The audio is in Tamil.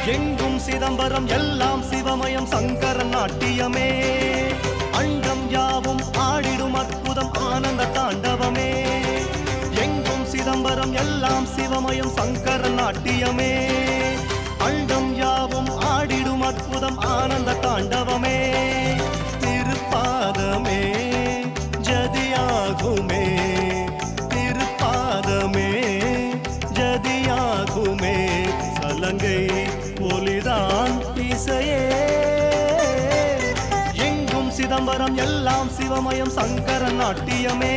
எங்கும் சிதம்பரம் எல்லாம் சிவமயம் சங்கரன் நாட்டியமே அண்டம் யாவும் ஆடிடும் அற்புதம் ஆனந்த தாண்டவமே எங்கும் சிதம்பரம் எல்லாம் சிவமயம் சங்கரன் நாட்டியமே அண்டம் யாவும் ஆடிடும் அற்புதம் ஆனந்த தாண்டவமே திருப்பாதமே ஜதியாகுமே திருப்பாதமே ஜதியாகுமே சலங்கை ஒலிதான் இசையே எங்கும் சிதம்பரம் எல்லாம் சிவமயம் சங்கரன் நாட்டியமே